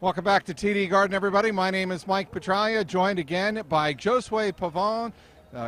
Welcome back to TD Garden, everybody. My name is Mike Petraglia, joined again by Josue Pavon,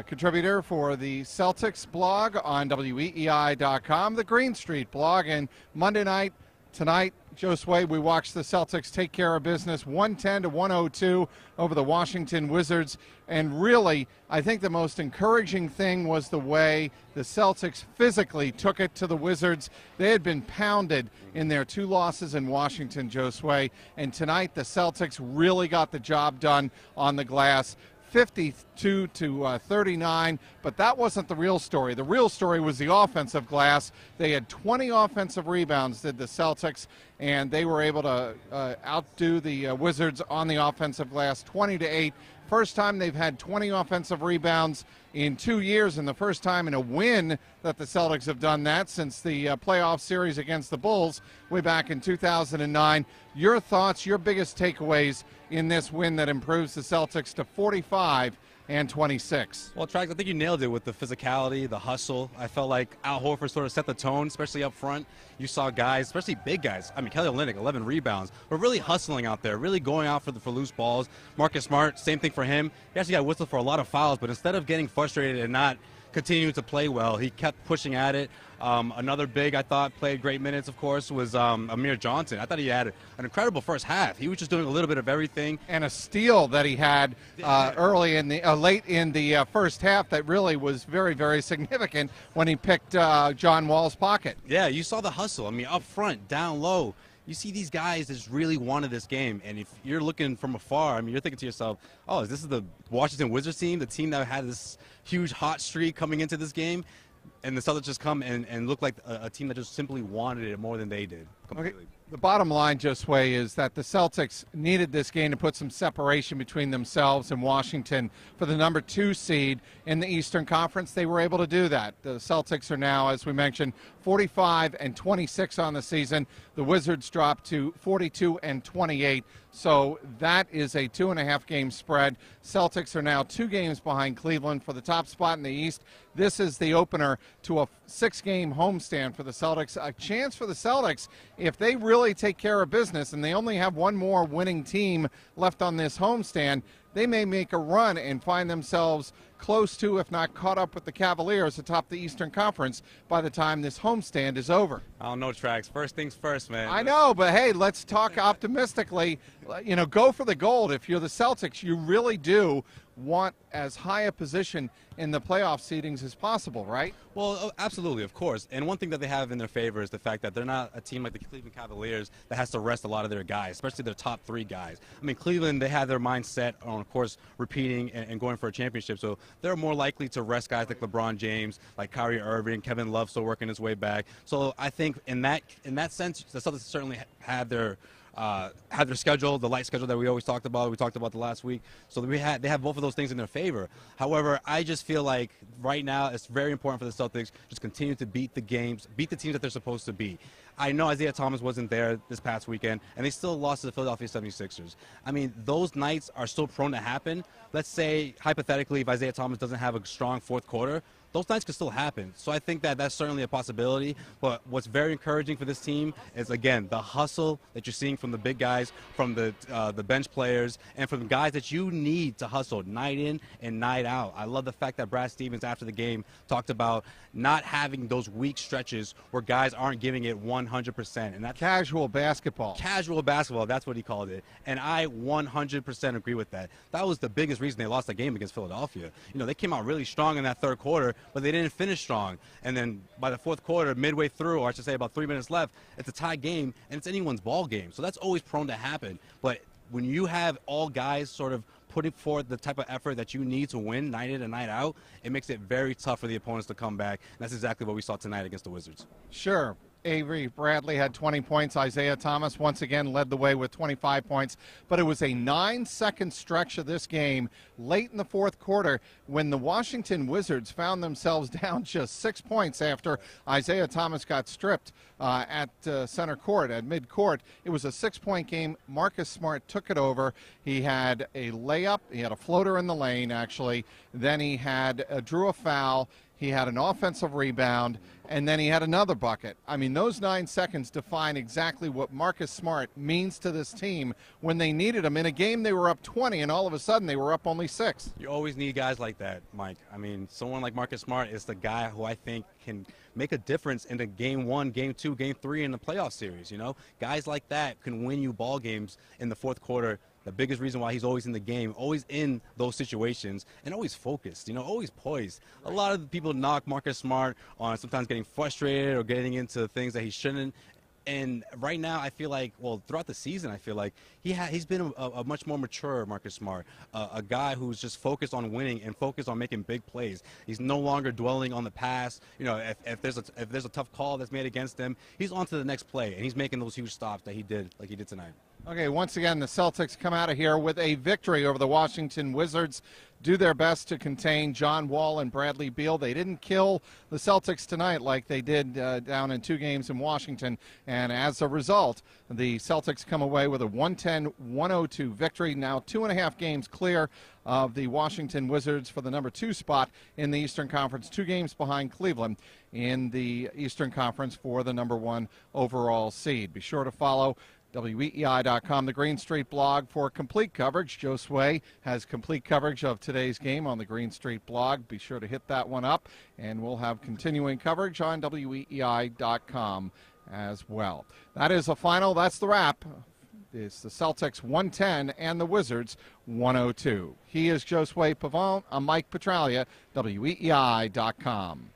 contributor for the Celtics blog on WEEI.com, the Green Street blog. And Monday night, tonight, Josue, we watched the Celtics take care of business 110-102 over the Washington Wizards. And really, I think the most encouraging thing was the way the Celtics physically took it to the Wizards. They had been pounded in their two losses in Washington, Josue. And tonight, the Celtics really got the job done on the glass. 52-39, but that wasn't the real story. The real story was the offensive glass. They had 20 offensive rebounds, did the Celtics, and they were able to outdo the Wizards on the offensive glass, 20-8. First time they've had 20 offensive rebounds in 2 years, and the first time in a win that the Celtics have done that since the playoff series against the Bulls way back in 2009. Your thoughts, your biggest takeaways in this win that improves the Celtics to 45-26? Well, Trax, I think you nailed it with the physicality, the hustle. I felt like Al Horford sort of set the tone, especially up front. You saw guys, especially big guys. I mean, Kelly Olynyk, 11 rebounds, but really hustling out there, really going out for loose balls. Marcus Smart, same thing for him. He actually got whistled for a lot of fouls, but instead of getting frustrated and not continuing to play well, he kept pushing at it. Another big, I thought, played great minutes, of course, was Amir Johnson. I thought he had an incredible first half. He was just doing a little bit of everything. And a steal that he had early in the late in the first half that really was very, very significant when he picked John Wall's pocket. Yeah, you saw the hustle. I mean, up front, down low. You see these guys that just really wanted this game, and if you're looking from afar, I mean, you're thinking to yourself, oh, this is the Washington Wizards team, the team that had this huge hot streak coming into this game, and the Celtics just come and look like a team that just simply wanted it more than they did. Completely. Okay. The bottom line, Josue, is that the Celtics needed this game to put some separation between themselves and Washington for the number 2 seed in the Eastern Conference. They were able to do that. The Celtics are now, as we mentioned, 45-26 on the season. The Wizards dropped to 42-28. So that is a 2.5 game spread. Celtics are now 2 games behind Cleveland for the top spot in the East. This is the opener to a 6-game homestand for the Celtics. A chance for the Celtics, if they really take care of business and they only have one more winning team left on this homestand, they may make a run and find themselves close to, if not caught up with the Cavaliers atop the Eastern Conference by the time this homestand is over. I don't know, Trax. First things first, man. I know, but hey, let's talk optimistically. You know, go for the gold. If you're the Celtics, you really do want as high a position in the playoff seedings as possible, right? Well, absolutely, of course. And one thing that they have in their favor is the fact that they're not a team like the Cleveland Cavaliers that has to rest a lot of their guys, especially their top 3 guys. I mean, Cleveland, they had their mind set on, of course, repeating and going for a championship. So they're more likely to rest guys like LeBron James, like Kyrie Irving, Kevin Love still working his way back. So I think in that sense, the Celtics certainly had their schedule, the light schedule that we always talked about. We talked about the last week. So they have both of those things in their favor. However, I just feel like right now it's very important for the Celtics just continue to beat the games, beat the teams that they're supposed to beat. I know Isaiah Thomas wasn't there this past weekend, and they still lost to the Philadelphia 76ers. I mean, those nights are still prone to happen. Let's say, hypothetically, if Isaiah Thomas doesn't have a strong fourth quarter, those nights could still happen. So I think that that's certainly a possibility. But what's very encouraging for this team is, again, the hustle that you're seeing from the big guys, from the bench players, and from the guys that you need to hustle night in and night out. I love the fact that Brad Stevens, after the game, talked about not having those weak stretches where guys aren't giving it 100%. And that's casual basketball. Casual basketball, that's what he called it. And I 100% agree with that. That was the biggest reason they lost the game against Philadelphia. You know, they came out really strong in that third quarter, but they didn't finish strong. And then by the fourth quarter, midway through, or I should say about 3 minutes left, it's a tie game, and it's anyone's ball game. So that's always prone to happen. But when you have all guys sort of putting forth the type of effort that you need to win night in and night out, it makes it very tough for the opponents to come back. And that's exactly what we saw tonight against the Wizards. Sure. Avery Bradley had 20 points. Isaiah Thomas once again led the way with 25 points. But it was a 9-second stretch of this game late in the fourth quarter when the Washington Wizards found themselves down just 6 points after Isaiah Thomas got stripped at center court, at midcourt. It was a 6-point game. Marcus Smart took it over. He had a layup. He had a floater in the lane, actually. Then he had drew a foul. he had an offensive rebound, and then he had another bucket. I mean, those 9 seconds define exactly what Marcus Smart means to this team when they needed him. In a game they were up 20, and all of a sudden they were up only 6. You always need guys like that, Mike. I mean, someone like Marcus Smart is the guy who I think can make a difference in the game 1, game 2, game 3 in the playoff series. You know, guys like that can win you ball games in the fourth quarter. The biggest reason why he's always in the game, always in those situations, and always focused, you know, always poised. A lot of people knock Marcus Smart on sometimes getting frustrated or getting into things that he shouldn't. And right now, I feel like, well, throughout the season, I feel like he's been a much more mature Marcus Smart, a guy who's just focused on winning and focused on making big plays. He's no longer dwelling on the past. You know, if there's a tough call that's made against him, he's on to the next play, and he's making those huge stops that he did, like he did tonight. Okay, once again, the Celtics come out of here with a victory over the Washington Wizards. Do their best to contain John Wall and Bradley Beal. They didn't kill the Celtics tonight like they did down in 2 games in Washington. And as a result, the Celtics come away with a 110-102 victory. Now 2.5 games clear of the Washington Wizards for the number 2 spot in the Eastern Conference. 2 games behind Cleveland in the Eastern Conference for the number 1 overall seed. Be sure to follow WEEI.com, the Green Street blog, for complete coverage. Josue has complete coverage of today's game on the Green Street blog. Be sure to hit that one up, and we'll have continuing coverage on WEEI.com as well. That is the final. That's the wrap. It's the Celtics 110 and the Wizards 102. He is Josue Pavon. I'm Mike Petraglia, WEEI.com.